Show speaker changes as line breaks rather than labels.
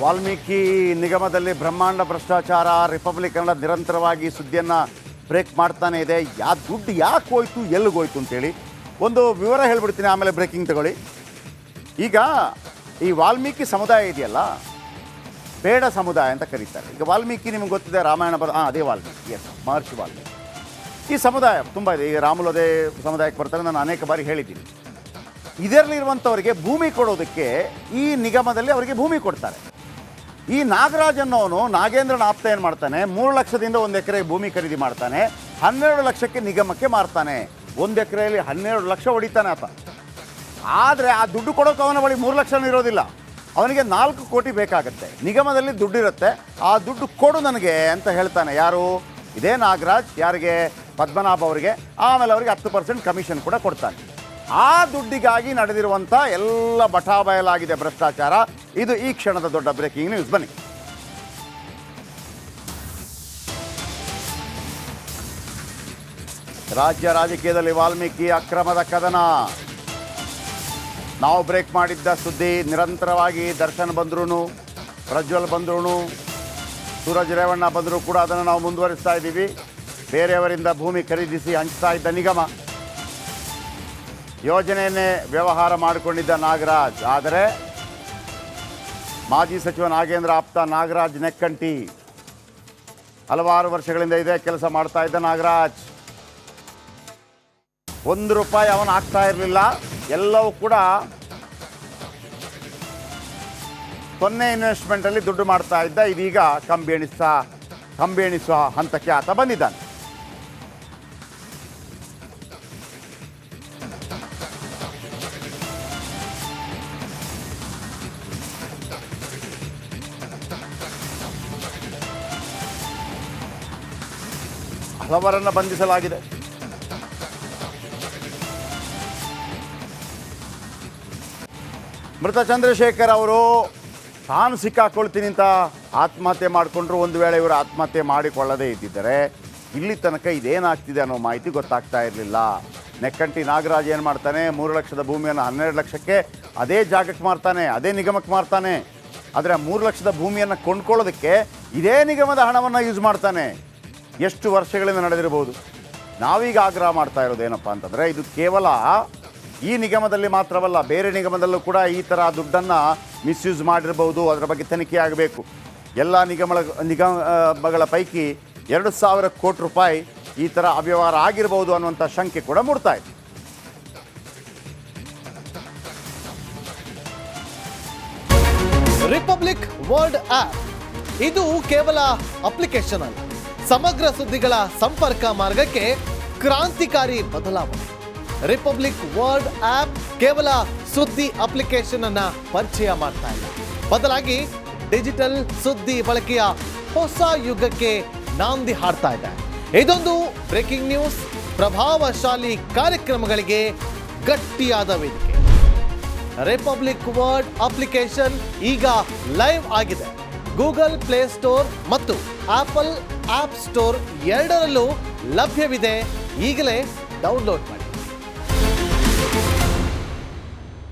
ವಾಲ್ಮೀಕಿ ನಿಗಮದಲ್ಲಿ ಬ್ರಹ್ಮಾಂಡ ಭ್ರಷ್ಟಾಚಾರ. ರಿಪಬ್ಲಿಕ್ ಕನ್ನಡ ನಿರಂತರವಾಗಿ ಸುದ್ದಿಯನ್ನು ಬ್ರೇಕ್ ಮಾಡ್ತಾನೆ ಇದೆ. ದುಡ್ಡು ಯಾಕೆ ಹೋಯ್ತು, ಎಲ್ಲಿಗೋಯ್ತು ಅಂತೇಳಿ ಒಂದು ವಿವರ ಹೇಳ್ಬಿಡ್ತೀನಿ, ಆಮೇಲೆ ಬ್ರೇಕಿಂಗ್ ತಗೊಳ್ಳಿ. ಈಗ ಈ ವಾಲ್ಮೀಕಿ ಸಮುದಾಯ ಇದೆಯಲ್ಲ, ಬೇಡ ಸಮುದಾಯ ಅಂತ ಕರೀತಾರೆ. ಈಗ ವಾಲ್ಮೀಕಿ ನಿಮ್ಗೆ ಗೊತ್ತಿದೆ, ರಾಮಾಯಣ ಅದೇ ವಾಲ್ಮೀಕಿ, ಎಸ್, ಮಹರ್ಷಿ ವಾಲ್ಮೀಕಿ. ಈ ಸಮುದಾಯ ತುಂಬ ಇದೆ. ಈಗ ರಾಮುಲು ಅದೇ ಸಮುದಾಯಕ್ಕೆ ಬರ್ತಾರೆ, ನಾನು ಅನೇಕ ಬಾರಿ ಹೇಳಿದ್ದೀನಿ. ಇದರಲ್ಲಿರುವಂಥವರಿಗೆ ಭೂಮಿ ಕೊಡೋದಕ್ಕೆ ಈ ನಿಗಮದಲ್ಲಿ ಅವರಿಗೆ ಭೂಮಿ ಕೊಡ್ತಾರೆ. ಈ ನಾಗರಾಜ್ ಅನ್ನೋನು, ನಾಗೇಂದ್ರನ ಆಪ್ತ ಏನು ಮಾಡ್ತಾನೆ, 3 ಲಕ್ಷದಿಂದ 1 ಎಕರೆ ಭೂಮಿ ಖರೀದಿ ಮಾಡ್ತಾನೆ, 12 ಲಕ್ಷಕ್ಕೆ ನಿಗಮಕ್ಕೆ ಮಾರ್ತಾನೆ. 1 ಎಕರೆಯಲ್ಲಿ 12 ಲಕ್ಷ ಹೊಡಿತಾನೆ ಆತ. ಆದರೆ ಆ ದುಡ್ಡು ಕೊಡೋಕೆ ಅವನ ಬಳಿ 3 ಲಕ್ಷನೂ ಇರೋದಿಲ್ಲ, ಅವನಿಗೆ 4 ಕೋಟಿ ಬೇಕಾಗುತ್ತೆ. ನಿಗಮದಲ್ಲಿ ದುಡ್ಡಿರುತ್ತೆ, ಆ ದುಡ್ಡು ಕೊಡು ನನಗೆ ಅಂತ ಹೇಳ್ತಾನೆ. ಯಾರು? ಇದೇ ನಾಗರಾಜ್. ಯಾರಿಗೆ? ಪದ್ಮನಾಭ ಅವರಿಗೆ. ಆಮೇಲೆ ಅವರಿಗೆ 10% ಕಮಿಷನ್ ಕೂಡ ಕೊಡ್ತಾನೆ. ಆ ದುಡ್ಡಿಗಾಗಿ ನಡೆದಿರುವಂಥ ಎಲ್ಲ ಬಟಾಬಯಲಾಗಿದೆ ಭ್ರಷ್ಟಾಚಾರ. ಇದು ಈ ಕ್ಷಣದ ದೊಡ್ಡ ಬ್ರೇಕಿಂಗ್ ನ್ಯೂಸ್. ಬನ್ನಿ. ರಾಜ್ಯ ರಾಜಕೀಯದಲ್ಲಿ ವಾಲ್ಮೀಕಿ ಅಕ್ರಮದ ಕದನ. ನಾವು ಬ್ರೇಕ್ ಮಾಡಿದ್ದ ಸುದ್ದಿ ನಿರಂತರವಾಗಿ ದರ್ಶನ್ ಬಂದ್ರು, ಪ್ರಜ್ವಲ್ ಬಂದ್ರು, ಸೂರಜ್ ರೇವಣ್ಣ ಬಂದರೂ ಕೂಡ ಅದನ್ನು ನಾವು ಮುಂದುವರಿಸ್ತಾ ಇದ್ದೀವಿ. ಬೇರೆಯವರಿಂದ ಭೂಮಿ ಖರೀದಿಸಿ ಹಂಚ್ತಾ ಇದ್ದ ನಿಗಮ, ಯೋಜನೆಯನ್ನೇ ವ್ಯವಹಾರ ಮಾಡಿಕೊಂಡಿದ್ದ ನಾಗರಾಜ್. ಆದರೆ ಮಾಜಿ ಸಚಿವ ನಾಗೇಂದ್ರ ಆಪ್ತ ನಾಗರಾಜ್ ನೆಕ್ಕಂಟಿ. ಹಲವಾರು ವರ್ಷಗಳಿಂದ ಇದೇ ಕೆಲಸ ಮಾಡ್ತಾ ಇದ್ದ ನಾಗರಾಜ್. 1 ರೂಪಾಯಿ ಅವನು ಹಾಕ್ತಾ ಇರಲಿಲ್ಲ. ಎಲ್ಲವೂ ಕೂಡ 0 ಇನ್ವೆಸ್ಟ್ಮೆಂಟಲ್ಲಿ ದುಡ್ಡು ಮಾಡ್ತಾ ಇದ್ದ. ಇದೀಗ ಕಂಬಿ ಎಣಿಸುವ ಹಂತಕ್ಕೆ ಆತ ಬಂದಿದ್ದಾನೆ. ಹಲವರನ್ನು ಬಂಧಿಸಲಾಗಿದೆ. ಮೃತ ಚಂದ್ರಶೇಖರ್ ಅವರು ತಾನು ಸಿಕ್ಕಾಕೊಳ್ತೀನಿ ಅಂತ ಆತ್ಮಹತ್ಯೆ ಮಾಡಿಕೊಂಡ್ರು. ಒಂದು ವೇಳೆ ಇವರು ಆತ್ಮಹತ್ಯೆ ಮಾಡಿಕೊಳ್ಳದೇ ಇದ್ದಿದ್ದರೆ ಇಲ್ಲಿ ತನಕ ಇದೇನಾಗ್ತಿದೆ ಅನ್ನೋ ಮಾಹಿತಿ ಗೊತ್ತಾಗ್ತಾ ಇರಲಿಲ್ಲ. ನೆಕ್ಕಂಟಿ ನಾಗರಾಜ್ ಏನು ಮಾಡ್ತಾನೆ, 3 ಲಕ್ಷದ ಭೂಮಿಯನ್ನು 12 ಲಕ್ಷಕ್ಕೆ ಅದೇ ಜಾಗಕ್ಕೆ ಮಾರ್ತಾನೆ, ಅದೇ ನಿಗಮಕ್ಕೆ ಮಾರ್ತಾನೆ. ಆದರೆ 3 ಲಕ್ಷದ ಭೂಮಿಯನ್ನು ಕೊಂಡ್ಕೊಳ್ಳೋದಕ್ಕೆ ಇದೇ ನಿಗಮದ ಹಣವನ್ನು ಯೂಸ್ ಮಾಡ್ತಾನೆ. ಎಷ್ಟು ವರ್ಷಗಳಿಂದ ನಡೆದಿರ್ಬೋದು. ನಾವೀಗ ಆಗ್ರಹ ಮಾಡ್ತಾ ಇರೋದು ಏನಪ್ಪ ಅಂತಂದರೆ, ಇದು ಕೇವಲ ಈ ನಿಗಮದಲ್ಲಿ ಮಾತ್ರವಲ್ಲ, ಬೇರೆ ನಿಗಮದಲ್ಲೂ ಕೂಡ ಈ ಥರ ದುಡ್ಡನ್ನು ಮಿಸ್ಯೂಸ್ ಮಾಡಿರ್ಬೋದು. ಅದರ ಬಗ್ಗೆ ತನಿಖೆ ಆಗಬೇಕು. ಎಲ್ಲ ನಿಗಮಗಳ ಪೈಕಿ 2,000 ಕೋಟಿ ರೂಪಾಯಿ ಈ ಥರ ಅವ್ಯವಹಾರ ಆಗಿರ್ಬೋದು ಅನ್ನುವಂಥ ಶಂಕೆ ಕೂಡ ಮೂಡ್ತಾ ಇದೆ.
ರಿಪಬ್ಲಿಕ್ ವರ್ಲ್ಡ್ ಆಪ್ ಇದು ಕೇವಲ ಅಪ್ಲಿಕೇಶನ್ ಅಲ್ಲ, ಸಮಗ್ರ ಸುದ್ದಿಗಳ ಸಂಪರ್ಕ ಮಾರ್ಗಕ್ಕೆ ಕ್ರಾಂತಿಕಾರಿ ಬದಲಾವಣೆ. ರಿಪಬ್ಲಿಕ್ ವರ್ಲ್ಡ್ ಆಪ್ ಕೇವಲ ಸುದ್ದಿ ಅಪ್ಲಿಕೇಶನ್ ಅನ್ನ ಪರಿಚಯ ಮಾಡ್ತಾ ಇಲ್ಲ, ಬದಲಾಗಿ ಡಿಜಿಟಲ್ ಸುದ್ದಿ ಬಳಕೆಯ ಹೊಸ ಯುಗಕ್ಕೆ ನಾಂದಿ ಹಾಡ್ತಾ ಇದೆ. ಇದೊಂದು ಬ್ರೇಕಿಂಗ್ ನ್ಯೂಸ್, ಪ್ರಭಾವಶಾಲಿ ಕಾರ್ಯಕ್ರಮಗಳಿಗೆ ಗಟ್ಟಿಯಾದ ವೇದಿಕೆ. ರಿಪಬ್ಲಿಕ್ ವರ್ಲ್ಡ್ ಅಪ್ಲಿಕೇಶನ್ ಈಗ ಲೈವ್ ಆಗಿದೆ. ಗೂಗಲ್ ಪ್ಲೇ ಸ್ಟೋರ್ ಮತ್ತು ಆಪಲ್ ಆಪ್ ಸ್ಟೋರ್ ಎರಡರಲ್ಲೂ ಲಭ್ಯವಿದೆ. ಈಗಲೇ ಡೌನ್ಲೋಡ್ ಮಾಡಿ.